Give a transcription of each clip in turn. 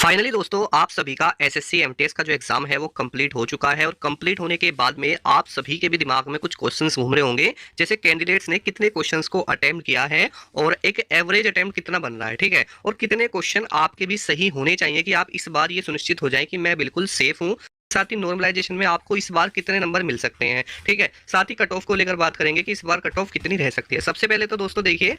Finally दोस्तों आप सभी का एसएससी एमटीएस का जो एग्जाम है वो कंप्लीट हो चुका है और कंप्लीट होने के बाद में आप सभी के भी दिमाग में कुछ क्वेश्चंस घूम रहे होंगे, जैसे कैंडिडेट्स ने कितने क्वेश्चंस को अटेम्प्ट किया है और एक एवरेज अटेम्प्ट कितना बन रहा है, ठीक है। और कितने क्वेश्चन आपके भी सही होने चाहिए कि आप इस बार ये सुनिश्चित हो जाए कि मैं बिल्कुल सेफ हूँ। साथ ही नॉर्मलाइजेशन में आपको इस बार कितने नंबर मिल सकते हैं, ठीक है। साथ ही कट ऑफ को लेकर बात करेंगे कि इस बार कट ऑफ कितनी रह सकती है। सबसे पहले तो दोस्तों देखिए,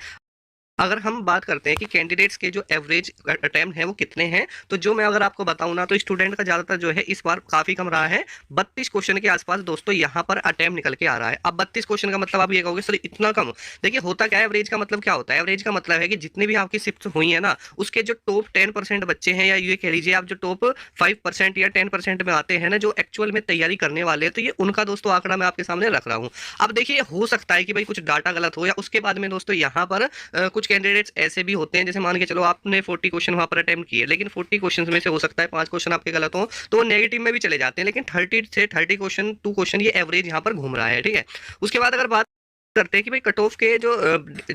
अगर हम बात करते हैं कि कैंडिडेट्स के जो एवरेज अटेम्प्ट हैं वो कितने हैं, तो जो मैं अगर आपको बताऊं ना, तो स्टूडेंट का ज्यादातर जो है इस बार काफी कम रहा है। 32 क्वेश्चन के आसपास दोस्तों यहाँ पर अटेम्प्ट निकल के आ रहा है। अब 32 क्वेश्चन का मतलब आप ये कहोगे सर इतना कम। देखिए होता क्या है, एवरेज का मतलब क्या होता है? एवरेज का मतलब है कि जितनी भी आपकी शिफ्ट हुई है ना, उसके जो टॉप 10% बच्चे हैं, या ये कह लीजिए आप जो टॉप 5% या 10% में आते हैं ना, जो एक्चुअल में तैयारी करने वाले हैं, तो ये उनका दोस्तों आंकड़ा मैं आपके सामने रख रहा हूँ। अब देखिए हो सकता है कि भाई कुछ डाटा गलत हो, या उसके बाद में दोस्तों यहाँ पर कुछ कैंडिडेट्स ऐसे भी होते हैं, जैसे मान के चलो आपने 40 क्वेश्चन वहां पर अटेम्प्ट किए, लेकिन 40 क्वेश्चन में से हो सकता है 5 क्वेश्चन आपके गलत हो, तो वो नेगेटिव में भी चले जाते हैं। लेकिन 30 से 30 क्वेश्चन 2 क्वेश्चन ये एवरेज यहाँ पर घूम रहा है, ठीक है। उसके बाद अगर बात करते हैं कि भाई कट ऑफ के जो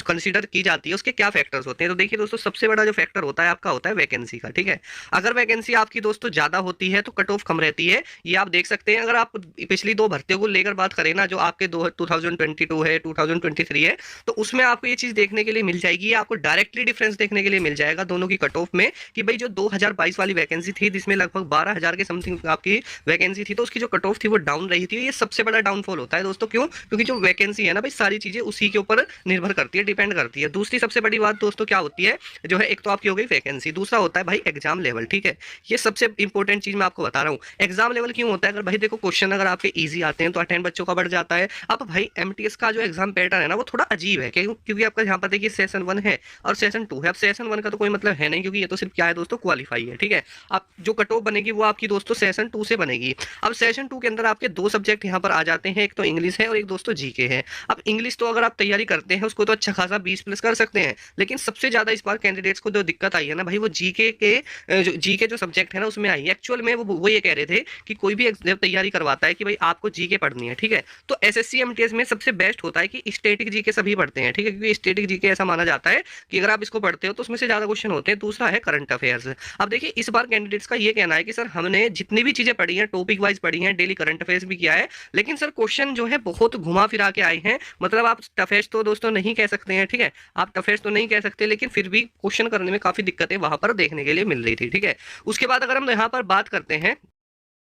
कंसीडर की जाती है उसके क्या फैक्टर्स होते हैं, तो देखिए दोस्तों सबसे बड़ा जो फैक्टर होता है आपका होता है वैकेंसी का, ठीक है। अगर वैकेंसी आपकी दोस्तों ज्यादा होती है तो कट ऑफ कम रहती है, ये आप देख सकते हैं। अगर आप पिछली दो भर्तियों को लेकर बात करें ना, जो आपके 2022 है, 2023 है, तो उसमें आपको ये चीज देखने के लिए मिल जाएगी, आपको डायरेक्टली डिफरेंस देखने के लिए मिल जाएगा दोनों की कट ऑफ में, कि भाई जो 2022 वाली वैकेंसी थी जिसमें लगभग 12,000 के समथिंग आपकी वैकेंसी थी, तो उसकी जो कट ऑफ थी वो डाउन रही थी। ये सबसे बड़ा डाउनफॉल होता है दोस्तों। क्यों? क्योंकि जो वैकेंसी है ना भाई, सारी चीजें उसी के ऊपर निर्भर करती है, डिपेंड करती है। दूसरी सबसे बड़ी बात दोस्तों क्या होती है, जो है एक तो आपकी हो गई वैकेंसी, दूसरा होता है भाई एग्जाम लेवल, ठीक है। ये सबसे इंपॉर्टेंट चीज मैं आपको बता रहा हूँ। एग्जाम लेवल क्यों होता है? अगर भाई देखो क्वेश्चन अगर आपके इजी आते हैं तो अटेंड बच्चों का बढ़ जाता है। अब भाई एमटीएस का जो एग्जाम पैटर्न है ना वो थोड़ा अजीब है, क्योंकि आपका यहाँ पर देखिए सेशन 1 है और सेशन 2 है। अब सेशन 1 का तो कोई मतलब है नहीं, क्योंकि ये तो सिर्फ क्या है दोस्तों, क्वालिफाई है, ठीक है। अब जो कट ऑफ बनेगी वो आपकी दोस्तों सेशन 2 से बनेगी। अब सेशन 2 के अंदर आपके दो सब्जेक्ट यहाँ पर आ जाते हैं, एक तो इंग्लिश है और एक दोस्तों जीके है। अब इंग्लिश तो अगर आप तैयारी करते हैं उसको तो अच्छा खासा 20 प्लस कर सकते हैं, लेकिन सबसे ज्यादा इस बार कैंडिडेट्स को जो दिक्कत आई है ना भाई, वो जीके के जो जीके जो सब्जेक्ट है ना उसमें आई है। एक्चुअल में वो ये कह रहे थे कि कोई भी तैयारी करवाता है कि भाई आपको जीके पढ़नी है, ठीक है, तो एसएससी एमटीएस में सबसे बेस्ट होता है कि स्टैटिक जीके सभी पढ़ते हैं, ठीक है, क्योंकि स्टैटिक जीके ऐसा माना जाता है कि अगर आप इसको पढ़ते हो तो उसमें से ज्यादा क्वेश्चन होते हैं। दूसरा है करंट अफेयर्स। अब देखिए इस बार कैंडिडेट्स का ये कहना है कि सर हमने जितनी भी चीजें पढ़ी हैं टॉपिक वाइज पढ़ी हैं, डेली करंट अफेयर्स भी किया है, लेकिन सर क्वेश्चन जो है बहुत घुमा फिरा के आए हैं। मतलब आप टफेस्ट तो दोस्तों नहीं कह सकते हैं, ठीक है, आप टफेस्ट तो नहीं कह सकते, लेकिन फिर भी क्वेश्चन करने में काफी दिक्कतें वहां पर देखने के लिए मिल रही थी, ठीक है। उसके बाद अगर हम यहाँ पर बात करते हैं,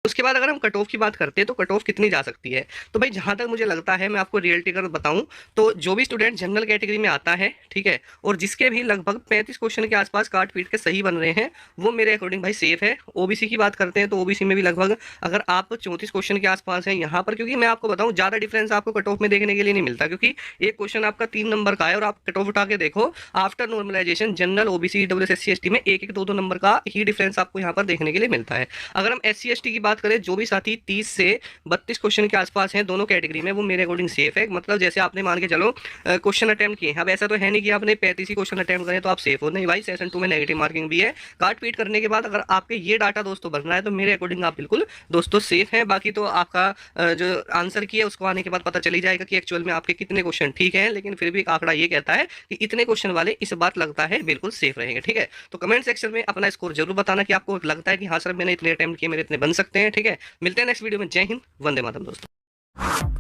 उसके बाद अगर हम कट ऑफ की बात करते हैं तो कट ऑफ कितनी जा सकती है, तो भाई जहां तक मुझे लगता है, मैं आपको रियलिटी अगर बताऊं, तो जो भी स्टूडेंट जनरल कैटेगरी में आता है, ठीक है, और जिसके भी लगभग 35 क्वेश्चन के आसपास काट पीट के सही बन रहे हैं, वो मेरे अकॉर्डिंग भाई सेफ है। ओबीसी की बात करते हैं तो ओबीसी में भी लगभग अगर आप 34 क्वेश्चन के आसपास है यहाँ पर, क्योंकि मैं आपको बताऊं ज्यादा डिफरेंस आपको कट ऑफ में देखने के लिए नहीं मिलता, क्योंकि एक क्वेश्चन आपका 3 नंबर का है और आप कट ऑफ उठा के देखो, after normalization general OBC WSC में एक एक दो दो नंबर का ही डिफरेंस आपको यहाँ पर देखने के लिए मिलता है। अगर हम एस सी की बात करें, जो भी साथी 30 से 32 क्वेश्चन के आसपास हैं दोनों कैटेगरी में, वो मेरे अकॉर्डिंग सेफ है। मतलब जैसे आपने मान के चलो क्वेश्चन अटेम्प्ट किए हैं, अब ऐसा तो है नहीं कि आपने 35 ही क्वेश्चन अटेम्प्ट करें तो आप सेफ हो, नहीं भाई, सेशन 2 में नेगेटिव मार्किंग भी है। काट पीट करने के बाद अगर आपके ये डाटा दोस्तों बनना है तो मेरे अकॉर्डिंग आप बिल्कुल दोस्तों सेफ हैं। बाकी तो आपका जो आंसर की है उसको आने के बाद पता चली जाएगा कि एक्चुअल में आपके कितने क्वेश्चन ठीक है, लेकिन फिर भी आंकड़ा ये कहता है कि इतने क्वेश्चन वाले इस बार लगता है बिल्कुल सेफ रहेंगे, ठीक है। तो कमेंट सेक्शन में अपना स्कोर जरूर बताना कि आपको लगता है कि हाँ सर मैंने इतने अटेम्प्ट किए, मेरे इतने बन सकते हैं, ठीक है। मिलते हैं नेक्स्ट वीडियो में। जय हिंद, वंदे मातरम दोस्तों।